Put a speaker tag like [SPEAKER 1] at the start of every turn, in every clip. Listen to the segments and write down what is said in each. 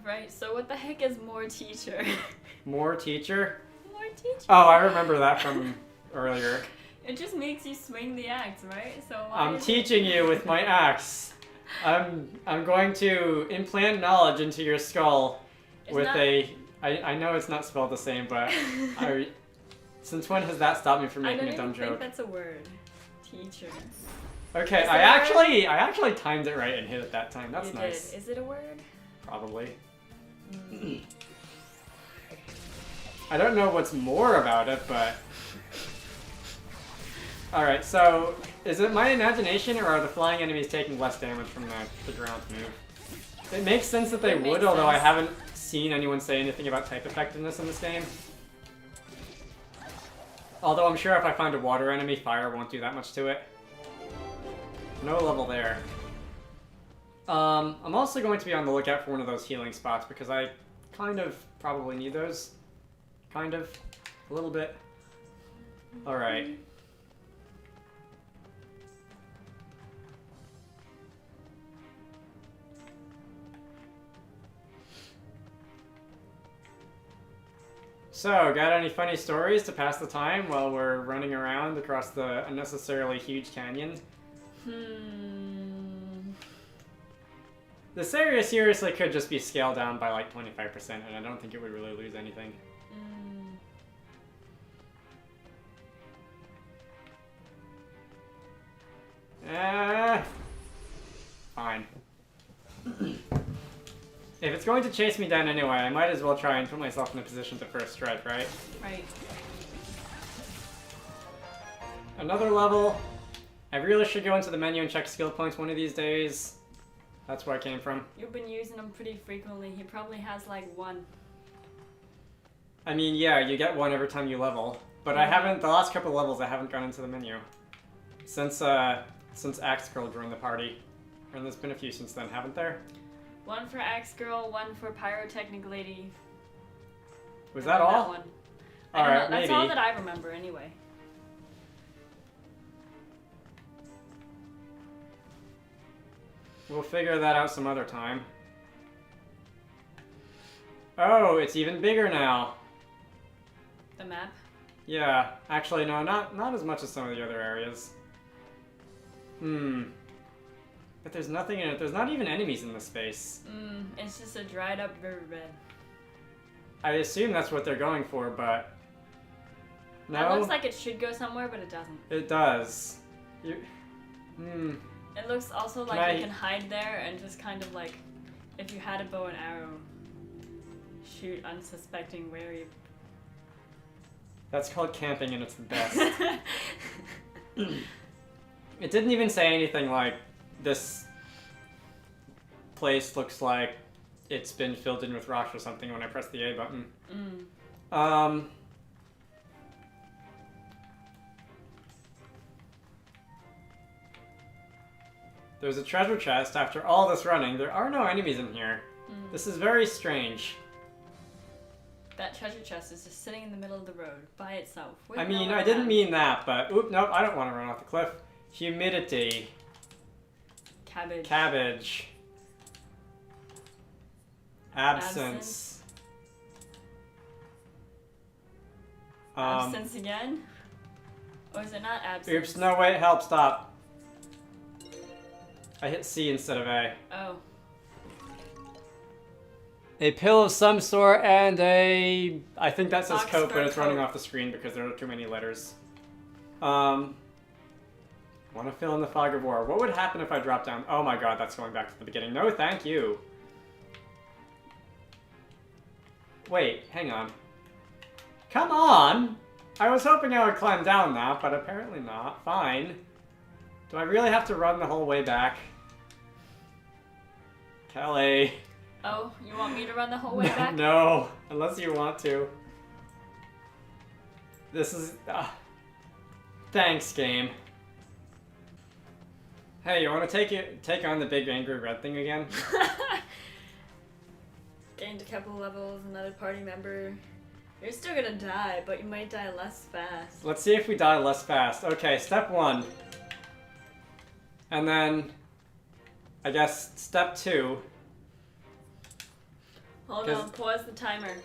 [SPEAKER 1] Right, so what the heck is more teacher?
[SPEAKER 2] More teacher?
[SPEAKER 1] More teacher.
[SPEAKER 2] Oh, I remember that from earlier.
[SPEAKER 1] It just makes you swing the axe, right? So
[SPEAKER 2] I'm teaching you with my axe. I'm going to implant knowledge into your skull with I know it's not spelled the same, but since when has that stopped me from making a dumb joke?
[SPEAKER 1] I don't think that's a word. Teacher.
[SPEAKER 2] Okay, I actually timed it right and hit it that time. That's nice.
[SPEAKER 1] Is it a word?
[SPEAKER 2] Probably. I don't know what's more about it, but... Alright, so is it my imagination or are the flying enemies taking less damage from the ground move? It makes sense that they would, although I haven't seen anyone say anything about type effectiveness in this game. Although I'm sure if I find a water enemy, fire won't do that much to it. No level there. I'm also going to be on the lookout for one of those healing spots because I kind of probably need those. Kind of. A little bit. Alright. So, got any funny stories to pass the time while we're running around across the unnecessarily huge canyon? This area seriously could just be scaled down by like 25%, and I don't think it would really lose anything. Fine. If it's going to chase me down anyway, I might as well try and put myself in a position to first strike, right?
[SPEAKER 1] Right.
[SPEAKER 2] Another level. I really should go into the menu and check skill points one of these days. That's where I came from.
[SPEAKER 1] You've been using them pretty frequently. He probably has like one.
[SPEAKER 2] I mean, yeah, you get one every time you level. But I haven't, the last couple of levels, I haven't gone into the menu. Since Axe Girl joined the party. And there's been a few since then, haven't there?
[SPEAKER 1] One for Axe Girl, one for Pyrotechnic Lady.
[SPEAKER 2] Was that all?
[SPEAKER 1] That one.
[SPEAKER 2] Alright,
[SPEAKER 1] maybe.
[SPEAKER 2] That's
[SPEAKER 1] all that I remember, anyway.
[SPEAKER 2] We'll figure that out some other time. Oh, it's even bigger now.
[SPEAKER 1] The map?
[SPEAKER 2] Yeah. Actually, no, not as much as some of the other areas. But there's nothing in it. There's not even enemies in this space.
[SPEAKER 1] It's just a dried up riverbed.
[SPEAKER 2] I assume that's what they're going for, but... No?
[SPEAKER 1] That looks like it should go somewhere, but it doesn't.
[SPEAKER 2] It does.
[SPEAKER 1] It looks also like you can hide there and just kind of like, if you had a bow and arrow, shoot unsuspecting wary.
[SPEAKER 2] That's called camping and it's the best. It didn't even say anything like, this place looks like it's been filled in with rocks or something when I pressed the A button. There's a treasure chest. After all this running, there are no enemies in here. This is very strange.
[SPEAKER 1] That treasure chest is just sitting in the middle of the road by itself.
[SPEAKER 2] I mean, I didn't mean that, but... Oop, nope, I don't want to run off the cliff. Humidity. Cabbage. Absence.
[SPEAKER 1] Absence again? Or is it not absence?
[SPEAKER 2] Oops, no, wait, help, stop. I hit C instead of A.
[SPEAKER 1] Oh.
[SPEAKER 2] A pill of some sort and a... I think that says coat, but it's running off the screen because there are too many letters. Want to fill in the fog of war. What would happen if I dropped down? Oh my god, that's going back to the beginning. No, thank you. Wait, hang on. Come on! I was hoping I would climb down that, but apparently not. Fine. Do I really have to run the whole way back? Kelly.
[SPEAKER 1] Oh, you want me to run the whole way back?
[SPEAKER 2] No, unless you want to. This is... Thanks, game. Hey, you want to take on the big angry red thing again?
[SPEAKER 1] Gained a couple levels, another party member. You're still gonna die, but you might die less fast.
[SPEAKER 2] Let's see if we die less fast. Okay, step 1. And then, I guess, step 2.
[SPEAKER 1] Hold on, pause the timer.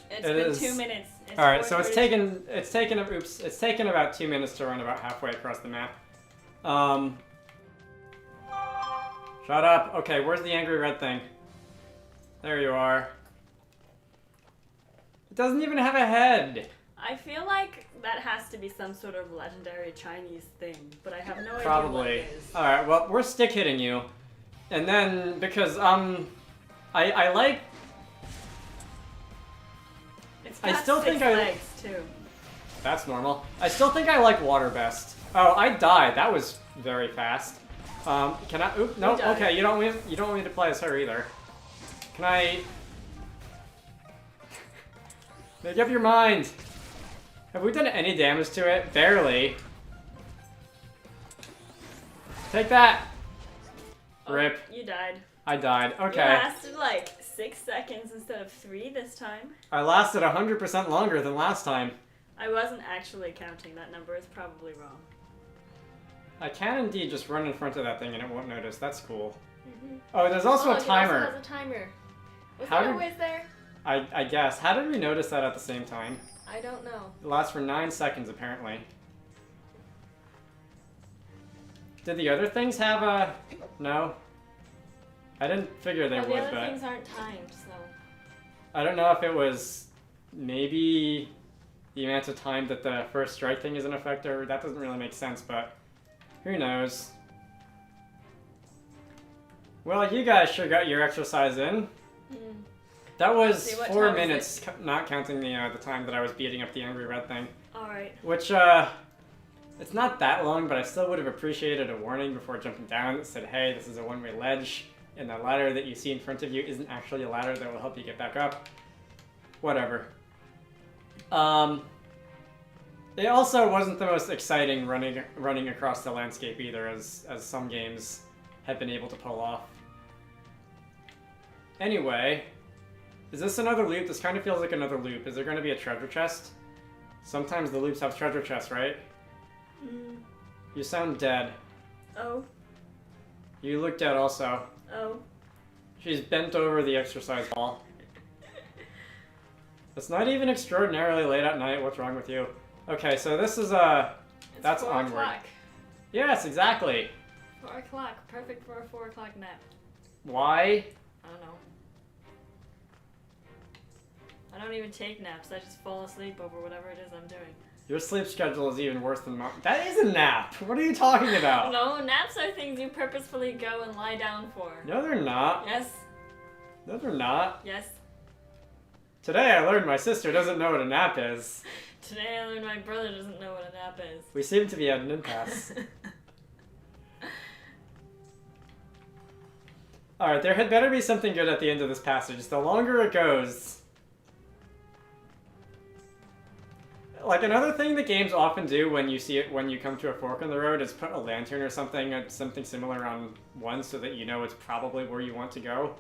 [SPEAKER 1] It's
[SPEAKER 2] It
[SPEAKER 1] been
[SPEAKER 2] is-
[SPEAKER 1] 2 minutes. It's
[SPEAKER 2] All right, so it's
[SPEAKER 1] 4:32.
[SPEAKER 2] taken about 2 minutes to run about halfway across the map. Shut up. Okay, where's the angry red thing? There you are. It doesn't even have a head.
[SPEAKER 1] I feel like that has to be some sort of legendary Chinese thing, but I have no idea what
[SPEAKER 2] Probably.
[SPEAKER 1] it is.
[SPEAKER 2] All right, well, we're stick hitting you, and then because I like.
[SPEAKER 1] It's
[SPEAKER 2] I
[SPEAKER 1] got
[SPEAKER 2] still
[SPEAKER 1] 6
[SPEAKER 2] think I-
[SPEAKER 1] legs too.
[SPEAKER 2] That's normal. I still think I like water best. Oh, I died. That was very fast. Can I? Oop, no.
[SPEAKER 1] You died.
[SPEAKER 2] Okay, you don't want me to play as her either. Can I? Make up your mind. Have we done any damage to it? Barely. Take that.
[SPEAKER 1] Oh,
[SPEAKER 2] Rip.
[SPEAKER 1] You died.
[SPEAKER 2] I died.
[SPEAKER 1] You
[SPEAKER 2] Okay.
[SPEAKER 1] lasted like 6 seconds instead of 3 this time.
[SPEAKER 2] I lasted 100% longer than last time.
[SPEAKER 1] I wasn't actually counting. That number is probably wrong.
[SPEAKER 2] I can indeed just run in front of that thing and it won't notice. That's cool.
[SPEAKER 1] Mm-hmm.
[SPEAKER 2] Oh, there's also a timer.
[SPEAKER 1] It also has a timer. Was
[SPEAKER 2] How
[SPEAKER 1] that
[SPEAKER 2] did-
[SPEAKER 1] always there?
[SPEAKER 2] I guess. How did we notice that at the same time?
[SPEAKER 1] I don't know.
[SPEAKER 2] It lasts for 9 seconds, apparently. Did the other things have a... No? I didn't figure they
[SPEAKER 1] the
[SPEAKER 2] would,
[SPEAKER 1] other
[SPEAKER 2] but...
[SPEAKER 1] things aren't timed, so...
[SPEAKER 2] I don't know if it was maybe the amount of time that the first strike thing is in effect, or that doesn't really make sense, but who knows. Well, you guys sure got your exercise in.
[SPEAKER 1] Hmm.
[SPEAKER 2] That was
[SPEAKER 1] See, what
[SPEAKER 2] 4
[SPEAKER 1] time is
[SPEAKER 2] minutes, not counting the time that I was beating up the angry red thing.
[SPEAKER 1] Alright.
[SPEAKER 2] Which, it's not that long, but I still would have appreciated a warning before jumping down that said, hey, this is a one-way ledge, and the ladder that you see in front of you isn't actually a ladder that will help you get back up. Whatever. It also wasn't the most exciting running across the landscape either, as some games have been able to pull off. Anyway, is this another loop? This kind of feels like another loop. Is there going to be a treasure chest? Sometimes the loops have treasure chests, right?
[SPEAKER 1] Mm.
[SPEAKER 2] You sound dead.
[SPEAKER 1] Oh.
[SPEAKER 2] You look dead also.
[SPEAKER 1] Oh.
[SPEAKER 2] She's bent over the exercise ball. It's not even extraordinarily late at night. What's wrong with you? Okay, so this is
[SPEAKER 1] It's
[SPEAKER 2] that's
[SPEAKER 1] 4
[SPEAKER 2] onward.
[SPEAKER 1] o'clock.
[SPEAKER 2] Yes, exactly.
[SPEAKER 1] 4 o'clock. Perfect for a 4 o'clock nap.
[SPEAKER 2] Why?
[SPEAKER 1] I don't know. I don't even take naps. I just fall asleep over whatever it is I'm doing.
[SPEAKER 2] Your sleep schedule is even worse than mine. That is a nap. What are you talking about?
[SPEAKER 1] No, naps are things you purposefully go and lie down for.
[SPEAKER 2] No, they're not.
[SPEAKER 1] Yes.
[SPEAKER 2] No, they're not.
[SPEAKER 1] Yes.
[SPEAKER 2] Today I learned my sister doesn't know what a nap is.
[SPEAKER 1] Today I learned my brother doesn't know what a nap is.
[SPEAKER 2] We seem to be at an impasse. Alright, there had better be something good at the end of this passage. The longer it goes... Like, another thing that games often do when you see it, when you come to a fork in the road, is put a lantern or something similar on one so that you know it's probably where you want to go.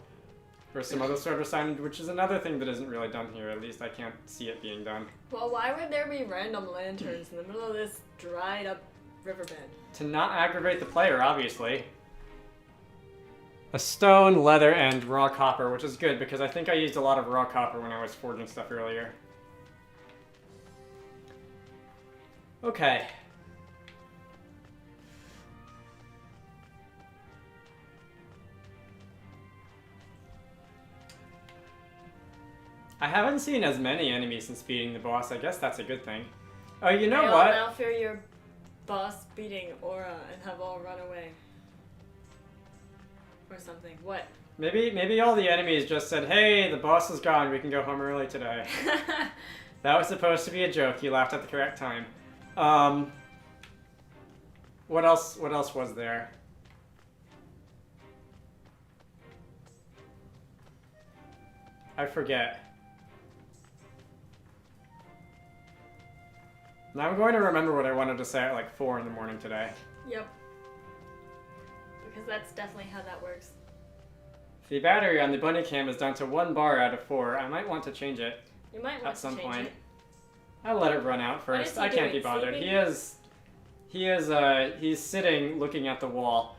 [SPEAKER 2] Or some other sort of sign, which is another thing that isn't really done here. At least I can't see it being done.
[SPEAKER 1] Well, why would there be random lanterns in the middle of this dried up riverbed?
[SPEAKER 2] To not aggravate the player, obviously. A stone, leather, and raw copper, which is good because I think I used a lot of raw copper when I was forging stuff earlier. Okay. I haven't seen as many enemies since beating the boss. I guess that's a good thing. Oh, you know
[SPEAKER 1] They all
[SPEAKER 2] what?
[SPEAKER 1] now fear your boss beating aura and have all run away. Or something. What?
[SPEAKER 2] Maybe all the enemies just said, hey, the boss is gone, we can go home early today. That was supposed to be a joke. You laughed at the correct time. What else was there? I forget. Now I'm going to remember what I wanted to say at like 4 in the morning today.
[SPEAKER 1] Yep. Because that's definitely how that works.
[SPEAKER 2] The battery on the bunny cam is down to 1 bar out of 4. I might want to change it.
[SPEAKER 1] You might want
[SPEAKER 2] At some
[SPEAKER 1] to change
[SPEAKER 2] point.
[SPEAKER 1] it.
[SPEAKER 2] I'll let it run out
[SPEAKER 1] What
[SPEAKER 2] first.
[SPEAKER 1] is he
[SPEAKER 2] I can't be
[SPEAKER 1] doing,
[SPEAKER 2] bothered.
[SPEAKER 1] sleeping?
[SPEAKER 2] He's sitting looking at the wall.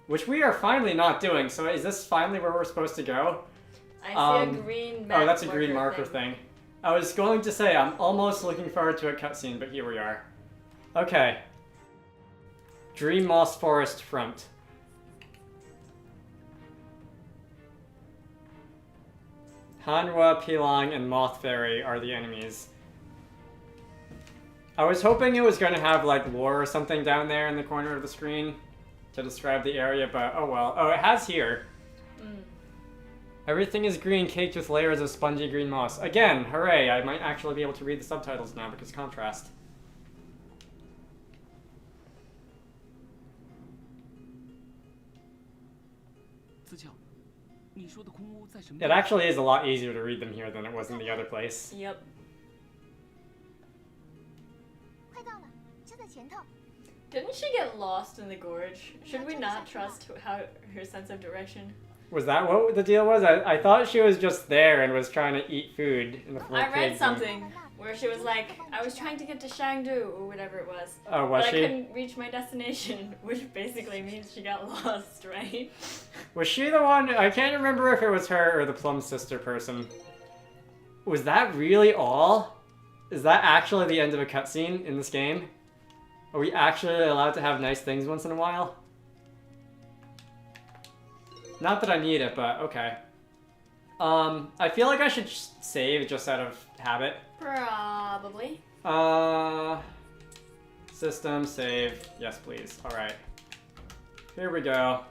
[SPEAKER 2] Which we are finally not doing, so is this finally where we're supposed to go?
[SPEAKER 1] I see a green map.
[SPEAKER 2] Oh, that's a green marker thing. I was going to say, I'm almost looking forward to a cutscene, but here we are. Okay. Dream Moss Forest Front. Hanwha, Pilang, and Moth Fairy are the enemies. I was hoping it was going to have, like, lore or something down there in the corner of the screen to describe the area, but oh well. Oh, it has here. Everything is green, caked with layers of spongy green moss. Again, hooray, I might actually be able to read the subtitles now because contrast. It actually is a lot easier to read them here than it was in the other place.
[SPEAKER 1] Yep. Didn't she get lost in the gorge? Should we not trust her sense of direction?
[SPEAKER 2] Was that what the deal was? I thought she was just there and was trying to eat food in the floor.
[SPEAKER 1] I read something where she was like, I was trying to get to Shangdu or whatever it was.
[SPEAKER 2] Oh, was
[SPEAKER 1] but
[SPEAKER 2] she?
[SPEAKER 1] I couldn't reach my destination, which basically means she got lost, right?
[SPEAKER 2] Was she the one? I can't remember if it was her or the Plum Sister person. Was that really all? Is that actually the end of a cutscene in this game? Are we actually allowed to have nice things once in a while? Not that I need it, but okay. I feel like I should save just out of habit.
[SPEAKER 1] Probably.
[SPEAKER 2] System, save. Yes, please. Alright. Here we go.